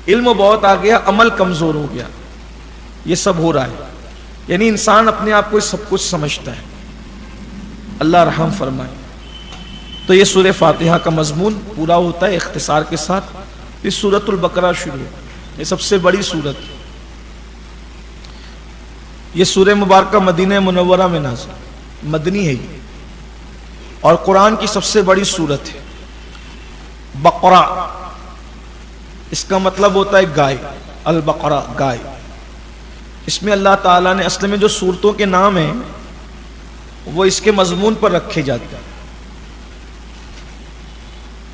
علم بہت آ گیا، عمل کمزور ہو گیا، یہ سب ہو رہا ہے۔ یعنی انسان اپنے آپ کو سب کچھ سمجھتا ہے، اللہ رحم فرمائے۔ تو یہ سورہ فاتحہ کا مضمون پورا ہوتا ہے اختصار کے ساتھ۔ پھر سورۃ البقرہ شروع، یہ سب سے بڑی سورت ہے۔ یہ سورہ مبارکہ مدینہ منورہ میں نازل، مدنی ہے یہ، اور قرآن کی سب سے بڑی سورت ہے۔ بقرہ اس کا مطلب ہوتا ہے گائے، البقرہ گائے۔ اس میں اللہ تعالیٰ نے اصل میں جو سورتوں کے نام ہیں وہ اس کے مضمون پر رکھے جاتے ہیں۔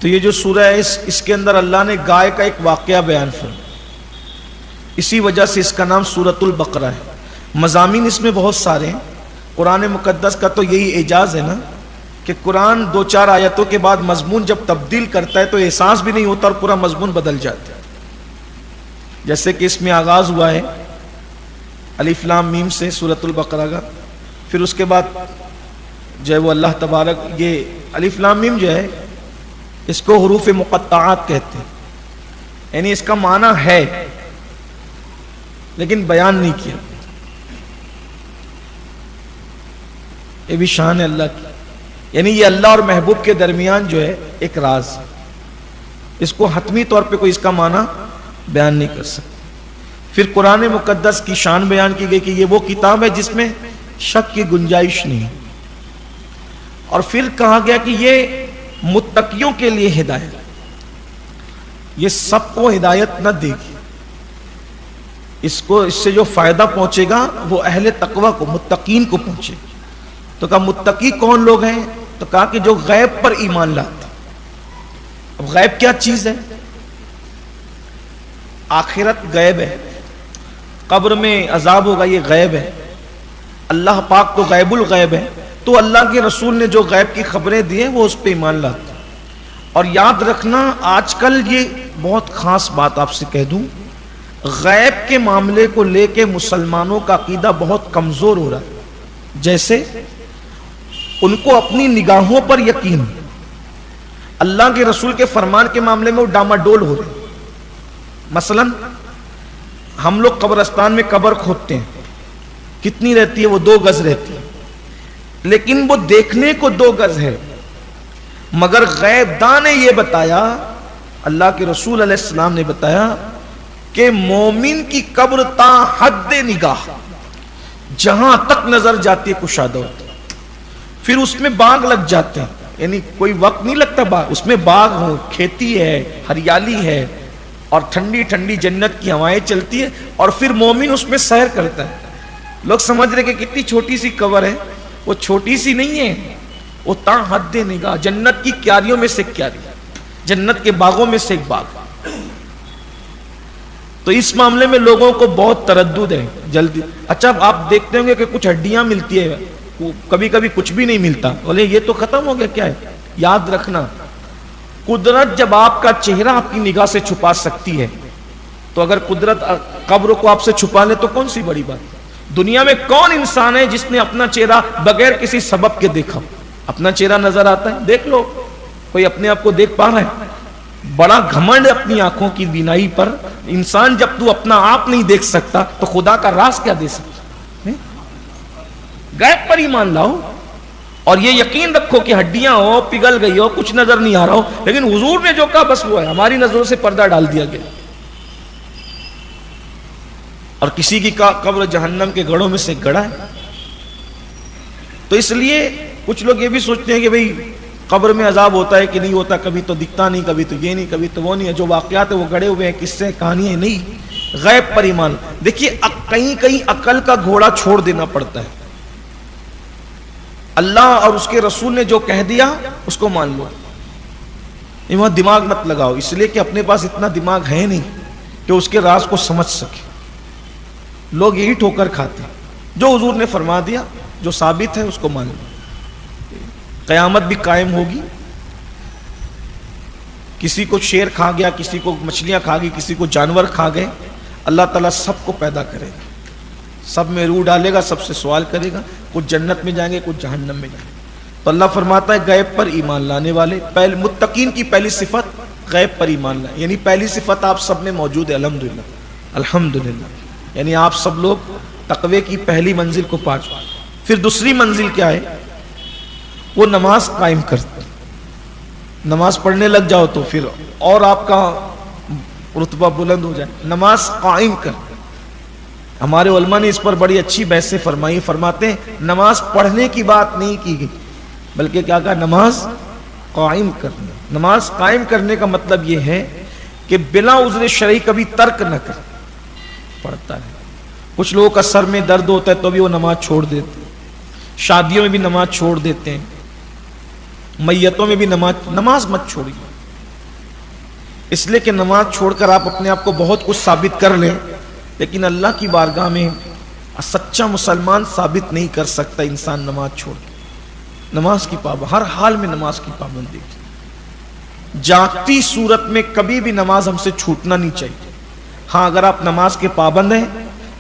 تو یہ جو سورہ ہے اس کے اندر اللہ نے گائے کا ایک واقعہ بیان فرمایا، اسی وجہ سے اس کا نام سورۃ البقرہ ہے۔ مضامین اس میں بہت سارے ہیں۔ قرآن مقدس کا تو یہی اعجاز ہے نا کہ قرآن 2-4 آیتوں کے بعد مضمون جب تبدیل کرتا ہے تو احساس بھی نہیں ہوتا اور پورا مضمون بدل جاتا ہے۔ جیسے کہ اس میں آغاز ہوا ہے الف لام میم سے سورۃ البقرہ کا، پھر اس کے بعد جو ہے وہ اللہ تبارک، یہ الف لام میم جو ہے اس کو حروف مقطعات کہتے ہیں، یعنی اس کا معنی ہے لیکن بیان نہیں کیا۔ یہ بھی شان ہے اللہ کی، یعنی یہ اللہ اور محبوب کے درمیان جو ہے ایک راز، اس کو حتمی طور پہ کوئی اس کا معنی بیان نہیں کر سکتا۔ پھر قرآن مقدس کی شان بیان کی گئی کہ یہ وہ کتاب ہے جس میں شک کی گنجائش نہیں، اور پھر کہا گیا کہ یہ متقیوں کے لیے ہدایت، یہ سب کو ہدایت نہ دے گی، اس سے جو فائدہ پہنچے گا وہ اہل تقوی کو، متقین کو پہنچے گا۔ تو کہا متقی کون لوگ ہیں؟ تو کہا کہ جو غیب پر ایمان لاتے۔ اب غیب کیا چیز ہے؟ آخرت غیب ہے، قبر میں عذاب ہوگا یہ غیب ہے، اللہ پاک تو غیب الغیب ہے، تو اللہ کے رسول نے جو غیب کی خبریں دی ہیں وہ اس پہ ایمان لاتے۔ اور یاد رکھنا آج کل یہ بہت خاص بات آپ سے کہہ دوں، غیب کے معاملے کو لے کے مسلمانوں کا عقیدہ بہت کمزور ہو رہا ہے۔ جیسے ان کو اپنی نگاہوں پر یقین، اللہ کے رسول کے فرمان کے معاملے میں وہ ڈاماڈول ہو رہے۔ مثلا ہم لوگ قبرستان میں قبر کھودتے ہیں، کتنی رہتی ہے؟ وہ 2 گز رہتی ہے، لیکن وہ دیکھنے کو 2 گز ہے، مگر غیب داں نے یہ بتایا، اللہ کے رسول علیہ السلام نے بتایا کہ مومن کی قبر تا حد نگاہ جہاں تک نظر جاتی ہے کشادہ ہوتی ہے. پھر اس میں باغ لگ جاتے ہیں، یعنی کوئی وقت نہیں لگتا باغ، اس میں باغ ہو، کھیتی ہے، ہریالی ہے، اور ٹھنڈی ٹھنڈی جنت کی ہوائیں چلتی ہے، اور پھر مومن اس میں سیر کرتا ہے. لوگ سمجھ رہے کہ کتنی چھوٹی سی قبر ہے، وہ چھوٹی سی نہیں ہے، وہ تا حد نگاہ جنت کی کیاریوں میں سے کیاری، جنت کے باغوں میں سے ایک باغ. تو اس معاملے میں لوگوں کو بہت تردد ہے جلدی. اچھا آپ دیکھتے ہوں گے کہ کچھ ہڈیاں ملتی ہے، کبھی کبھی کچھ بھی نہیں ملتا، بولے یہ تو ختم ہو گیا. کیا ہے؟ یاد رکھنا، قدرت جب آپ کا چہرہ آپ کی نگاہ سے چھپا سکتی ہے تو اگر قدرت قبر کو آپ سے چھپا لے تو کون سی بڑی بات. دنیا میں کون انسان ہے جس نے اپنا چہرہ بغیر کسی سبب کے دیکھا؟ اپنا چہرہ نظر آتا ہے، دیکھ لو. کوئی اپنے آپ کو دیکھ پا رہا ہے؟ بڑا گھمنڈ اپنی آنکھوں کی بینائی پر. انسان جب تو اپنا آپ نہیں دیکھ سکتا تو خدا کا راز کیا دے سکتا؟ غیب پر ایمان لاؤ اور یہ یقین رکھو کہ ہڈیاں ہو، پگھل گئی ہو، کچھ نظر نہیں آ رہا ہو، لیکن حضور نے جو کہا بس وہ ہے. ہماری نظروں سے پردہ ڈال دیا گیا. اور کسی کی قبر جہنم کے گڑھوں میں سے گڑھا ہے. تو اس لیے کچھ لوگ یہ بھی سوچتے ہیں کہ بھئی قبر میں عذاب ہوتا ہے کہ نہیں ہوتا، کبھی تو دکھتا نہیں، کبھی تو یہ نہیں، کبھی تو وہ نہیں ہے. جو واقعات ہیں وہ گڑے ہوئے ہیں، قصے کہانیاں نہیں. غیب پر ایمان. دیکھیے کہیں کہیں عقل کا گھوڑا چھوڑ دینا پڑتا ہے. اللہ اور اس کے رسول نے جو کہہ دیا اس کو مان لو، وہاں دماغ مت لگاؤ، اس لیے کہ اپنے پاس اتنا دماغ ہے نہیں کہ اس کے راز کو سمجھ سکے. لوگ یہی ٹھوکر کھاتے ہیں. جو حضور نے فرما دیا، جو ثابت ہے اس کو مان لو. قیامت بھی قائم ہوگی. کسی کو شیر کھا گیا، کسی کو مچھلیاں کھا گئی، کسی کو جانور کھا گئے. اللہ تعالیٰ سب کو پیدا کرے گا، سب میں روح ڈالے گا، سب سے سوال کرے گا. کچھ جنت میں جائیں گے، کچھ جہنم میں جائیں گے. تو اللہ فرماتا ہے غیب پر ایمان لانے والے، متقین کی پہلی صفت غیب پر ایمان لائے. یعنی پہلی صفت آپ سب میں موجود ہے. الحمدللہ الحمدللہ. یعنی آپ سب لوگ تقوی کی پہلی منزل کو پا چکے. پھر دوسری منزل کیا ہے؟ وہ نماز قائم کرتے. نماز پڑھنے لگ جاؤ تو پھر اور آپ کا رتبہ بلند ہو جائے. نماز قائم کر. ہمارے علماء نے اس پر بڑی اچھی بحثیں فرمائی. فرماتے ہیں نماز پڑھنے کی بات نہیں کی گئی، بلکہ کیا کہا؟ نماز قائم کرنا. نماز قائم کرنے کا مطلب یہ ہے کہ بلا عذر شرعی کبھی ترک نہ کر. پڑھتا ہے. کچھ لوگوں کا سر میں درد ہوتا ہے تو بھی وہ نماز چھوڑ دیتے ہیں. شادیوں میں بھی نماز چھوڑ دیتے ہیں. میتوں میں بھی نماز مت چھوڑیے. اس لیے کہ نماز چھوڑ کر آپ اپنے آپ کو بہت کچھ ثابت کر لیں، لیکن اللہ کی بارگاہ میں سچا مسلمان ثابت نہیں کر سکتا انسان نماز چھوڑ کے. نماز کی پابند، ہر حال میں نماز کی پابندی. جاگتی صورت میں کبھی بھی نماز ہم سے چھوٹنا نہیں چاہیے. ہاں اگر آپ نماز کے پابند ہیں،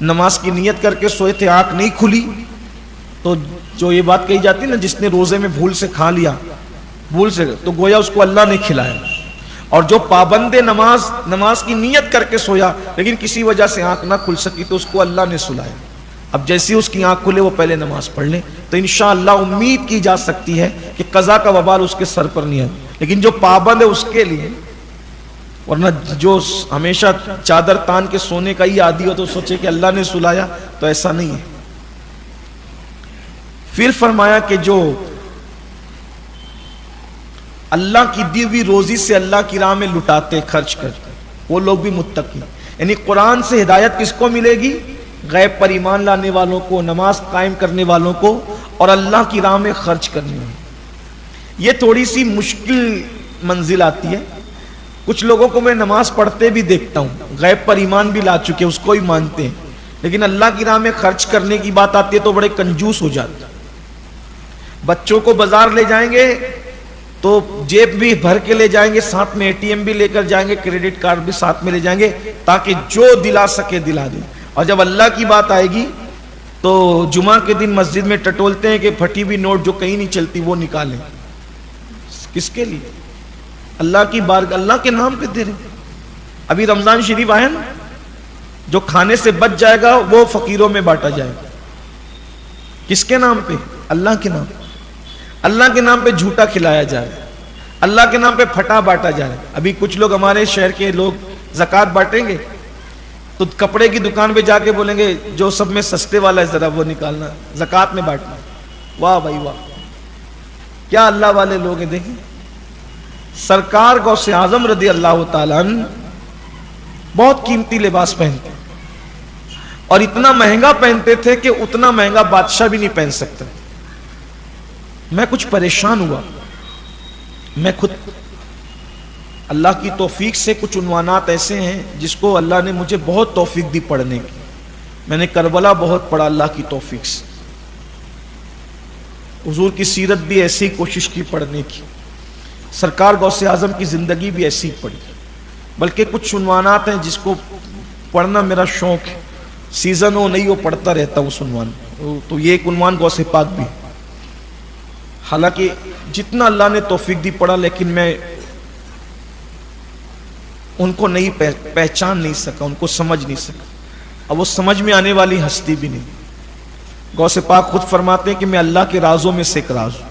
نماز کی نیت کر کے سوئے تھے، آنکھ نہیں کھلی، تو جو یہ بات کہی جاتی ہے نا، جس نے روزے میں بھول سے کھا لیا، بھول سے، تو گویا اس کو اللہ نے کھلایا. اور جو پابند نماز کی نیت کر کے سویا لیکن کسی وجہ سے آنکھ نہ کھل سکی تو اس کو اللہ نے سلایا. اب جیسی اس کی آنکھ کھلے وہ پہلے نماز پڑھ لیں تو انشاءاللہ امید کی جا سکتی ہے کہ قضا کا وبال اس کے سر پر نہیں ہے. لیکن جو پابند ہے اس کے لیے، ورنہ جو ہمیشہ چادر تان کے سونے کا ہی عادی ہو تو سوچے کہ اللہ نے سلایا، تو ایسا نہیں ہے. پھر فرمایا کہ جو اللہ کی دی ہوئی روزی سے اللہ کی راہ میں لٹاتے، خرچ کرتے، وہ لوگ بھی متقی. یعنی قرآن سے ہدایت کس کو ملے گی؟ غیب پر ایمان لانے والوں کو، نماز قائم کرنے والوں کو، اور اللہ کی راہ میں خرچ کرنے والوں. یہ تھوڑی سی مشکل منزل آتی ہے. کچھ لوگوں کو میں نماز پڑھتے بھی دیکھتا ہوں، غیب پر ایمان بھی لا چکے، اس کو ہی مانتے ہیں، لیکن اللہ کی راہ میں خرچ کرنے کی بات آتی ہے تو بڑے کنجوس ہو جاتے ہیں. بچوں کو بازار لے جائیں گے تو جیب بھی بھر کے لے جائیں گے، ساتھ میں ATM بھی لے کر جائیں گے، کریڈٹ کارڈ بھی ساتھ میں لے جائیں گے تاکہ جو دلا سکے دلا دیں. اور جب اللہ کی بات آئے گی تو جمعہ کے دن مسجد میں ٹٹولتے ہیں کہ پھٹی ہوئی نوٹ جو کہیں نہیں چلتی وہ نکالیں. کس کے لیے؟ اللہ کی بارگاہ، اللہ کے نام پہ دے رہے. ابھی رمضان شریف آیا نا، جو کھانے سے بچ جائے گا وہ فقیروں میں بانٹا جائے گا. کس کے نام پہ؟ اللہ کے نام. اللہ کے نام پہ جھوٹا کھلایا جا رہا ہے، اللہ کے نام پہ پھٹا بانٹا جا رہا ہے. ابھی کچھ لوگ ہمارے شہر کے لوگ زکوٰۃ بانٹیں گے، تو کپڑے کی دکان پہ جا کے بولیں گے جو سب میں سستے والا ہے ذرا وہ نکالنا، زکوٰۃ میں بانٹنا۔ واہ بھائی واہ، کیا اللہ والے لوگ ہیں۔ دیکھیں سرکار غوث اعظم رضی اللہ تعالیٰ عنہ بہت قیمتی لباس پہنتے اور اتنا مہنگا پہنتے تھے کہ اتنا مہنگا بادشاہ بھی نہیں پہن سکتا۔ میں کچھ پریشان ہوا، میں خود اللہ کی توفیق سے کچھ عنوانات ایسے ہیں جس کو اللہ نے مجھے بہت توفیق دی پڑھنے کی۔ میں نے کربلا بہت پڑھا اللہ کی توفیق سے، حضور کی سیرت بھی ایسی کوشش کی پڑھنے کی، سرکار غوث اعظم کی زندگی بھی ایسی پڑھی، بلکہ کچھ عنوانات ہیں جس کو پڑھنا میرا شوق ہے، سیزن ہو نہیں ہو پڑھتا رہتا ہوں اس عنوان۔ تو یہ ایک عنوان غوث پاک بھی، حالانکہ جتنا اللہ نے توفیق دی پڑھا، لیکن میں ان کو نہیں پہچان نہیں سکا، ان کو سمجھ نہیں سکا، اب وہ سمجھ میں آنے والی ہستی بھی نہیں۔ غوث پاک خود فرماتے ہیں کہ میں اللہ کے رازوں میں سے ایک راز ہوں۔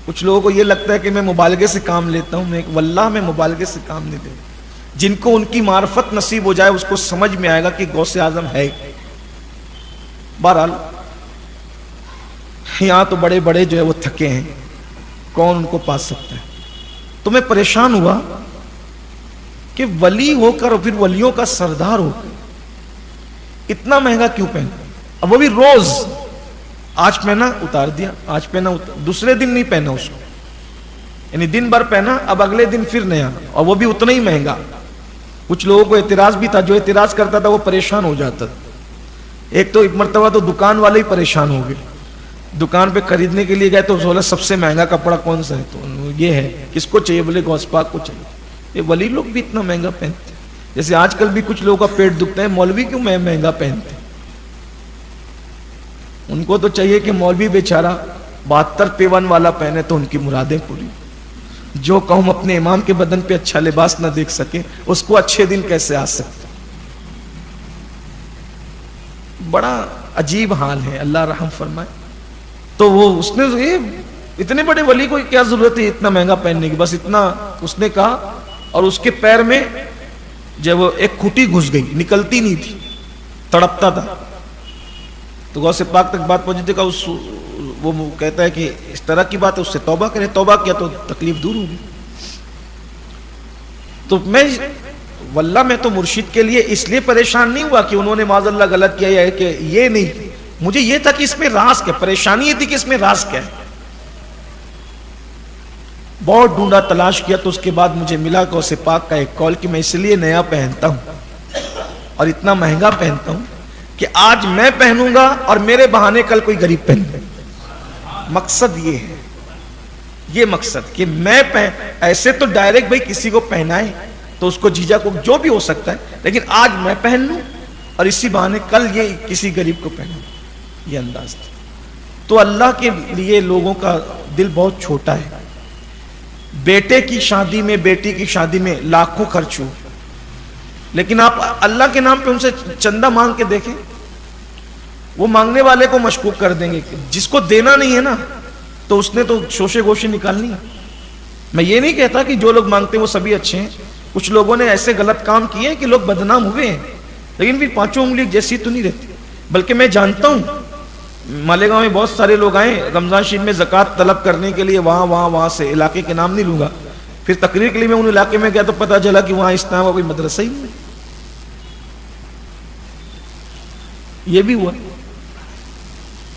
کچھ لوگوں کو یہ لگتا ہے کہ میں مبالغے سے کام لیتا ہوں، واللہ میں مبالغے سے کام نہیں لیتا۔ جن کو ان کی معرفت نصیب ہو جائے اس کو سمجھ میں آئے گا کہ غوث اعظم ہے۔ بہرحال یہاں تو بڑے بڑے جو ہے وہ تھکے ہیں، کون ان کو پا سکتا ہے۔ تو میں پریشان ہوا کہ ولی ہو کر اور پھر ولیوں کا سردار ہو کر اتنا مہنگا کیوں پہنا، اب وہ بھی روز، آج پہنا اتار دیا، آج پہنا دوسرے دن نہیں پہنا اس کو، یعنی دن بھر پہنا، اب اگلے دن پھر نیا، اور وہ بھی اتنا ہی مہنگا۔ کچھ لوگوں کو اعتراض بھی تھا، جو اعتراض کرتا تھا وہ پریشان ہو جاتا تھا۔ ایک تو ایک مرتبہ تو دکان والے ہی پریشان ہو گئے، دکان پہ خریدنے کے لیے گئے تو بولا سب سے مہنگا کپڑا کون سا ہے، تو یہ ہے، کس کو چاہیے، بولے غوث پاک کو چاہیے۔ یہ ولی لوگ بھی اتنا مہنگا پہنتے ہیں، جیسے آج کل بھی کچھ لوگوں کا پیٹ دکھتا ہے، مولوی کیوں مہنگا پہنتے ہیں؟ ان کو تو چاہیے کہ مولوی بیچارہ 72 پیون والا پہنے تو ان کی مرادیں پوری۔ جو قوم اپنے امام کے بدن پہ اچھا لباس نہ دیکھ سکے اس کو اچھے دن کیسے آ سکتے؟ بڑا عجیب حال ہے، اللہ رحم فرمائے۔ تو وہ اس نے اتنے بڑے ولی کو کیا ضرورت ہے اتنا مہنگا پہننے کی، بس اتنا اس نے کہا، اور اس کے پیر میں جب وہ ایک کھٹی گھس گئی، نکلتی نہیں تھی، تڑپتا تھا۔ تو غوث پاک تک بات پہنچی تھی، وہ کہتا ہے کہ اس طرح کی بات ہے، اس سے توبہ کرے، توبہ کیا تو تکلیف دور ہوگی۔ تو واللہ میں تو مرشد کے لیے اس لیے پریشان نہیں ہوا کہ انہوں نے معاذ اللہ غلط کیا ہے، کہ یہ نہیں، مجھے یہ تھا کہ اس میں راز کیا، پریشانی یہ تھی کہ اس میں راز کیا ہے۔ بہت ڈھونڈا، تلاش کیا، تو اس کے بعد مجھے ملا غوث پاک کا ایک قول کہ میں اس لیے نیا پہنتا ہوں اور اتنا مہنگا پہنتا ہوں کہ آج میں پہنوں گا اور میرے بہانے کل کوئی غریب پہن لے۔ مقصد یہ ہے، یہ مقصد کہ میں ایسے تو ڈائریکٹ بھائی کسی کو پہنائے تو اس کو جیجا کو جو بھی ہو سکتا ہے، لیکن آج میں پہن لوں اور اسی بہانے کل یہ کسی غریب کو پہنوں، یہ انداز تھا۔ تو اللہ کے لیے لوگوں کا دل بہت چھوٹا ہے۔ بیٹے کی شادی میں، بیٹی کی شادی میں لاکھوں خرچ ہو، لیکن آپ اللہ کے نام پہ ان سے چندہ مانگ کے دیکھیں، وہ مانگنے والے کو مشکوک کر دیں گے، جس کو دینا نہیں ہے نا تو اس نے تو شوشے گوشے نکالنی ہے۔ میں یہ نہیں کہتا کہ جو لوگ مانگتے ہیں وہ سبھی اچھے ہیں، کچھ لوگوں نے ایسے غلط کام کیے ہیں کہ لوگ بدنام ہوئے ہیں، لیکن پھر پانچوں انگلی جیسی تو نہیں رہتی۔ بلکہ میں جانتا ہوں مالیگاؤں میں بہت سارے لوگ آئے رمضان شریف میں زکوٰۃ طلب کرنے کے لیے، وہاں سے، علاقے کے نام نہیں لوں گا، پھر تقریر کے لیے میں ان علاقے میں گیا تو پتہ چلا کہ وہاں اس طرح کا کوئی مدرسہ ہی نہیں۔ یہ بھی ہوا۔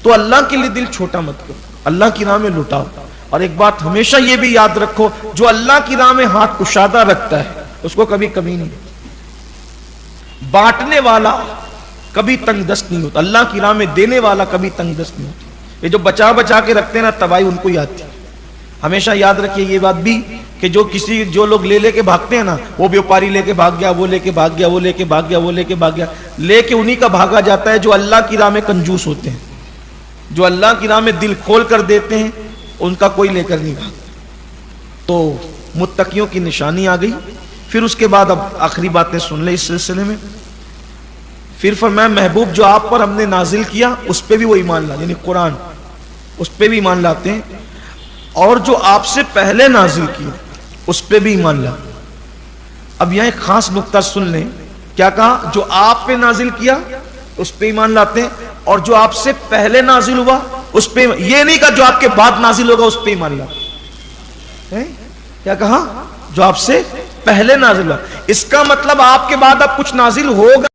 تو اللہ کے لیے دل چھوٹا مت کرو، اللہ کی راہ میں لٹاؤ۔ اور ایک بات ہمیشہ یہ بھی یاد رکھو، جو اللہ کی راہ میں ہاتھ کشادہ رکھتا ہے اس کو کبھی کمی نہیں ہوتی۔ بانٹنے والا کبھی تنگ دست نہیں ہوتا، اللہ کی راہ میں دینے والا کبھی تنگ دست نہیں ہوتا۔ یہ جو بچا بچا کے رکھتے ہیں نا، تباہی ان کو ہی آتی ہے۔ ہمیشہ یاد رکھیے یہ بات بھی کہ جو لوگ لے کے بھاگتے ہیں نا، وہ بیوپاری لے کے بھاگ گیا، وہ لے کے بھاگ گیا، وہ لے کے بھاگ گیا، وہ لے کے بھاگ گیا، لے کے انہی کا بھاگا جاتا ہے جو اللہ کی راہ میں کنجوس ہوتے ہیں، جو اللہ کی راہ میں دل کھول کر دیتے ہیں، ان کا کوئی لے کر نہیں بھاگتا۔ تو متقیوں کی نشانی آ گئی۔ پھر اس کے بعد اب آخری باتیں سن لیں اس سلسلے میں۔ پھر فرمایا محبوب جو آپ پر ہم نے نازل کیا اس پہ بھی وہ ایمان لا، یعنی قرآن، اس پہ بھی ایمان لاتے ہیں، اور جو آپ سے پہلے نازل کیا اس پہ بھی ایمان لا۔ اب یہاں ایک خاص نقطہ سن لیں کیا کہا؟ جو آپ پہ نازل کیا اس پہ ایمان لاتے ہیں، اور جو آپ سے پہلے نازل ہوا اس پہ، یہ نہیں کہا جو آپ کے بعد نازل ہوگا اس پہ ایمان لاتے ہیں۔ کیا کہا؟ جو آپ سے پہلے نازل ہوا، اس کا مطلب آپ کے بعد اب کچھ نازل ہوگا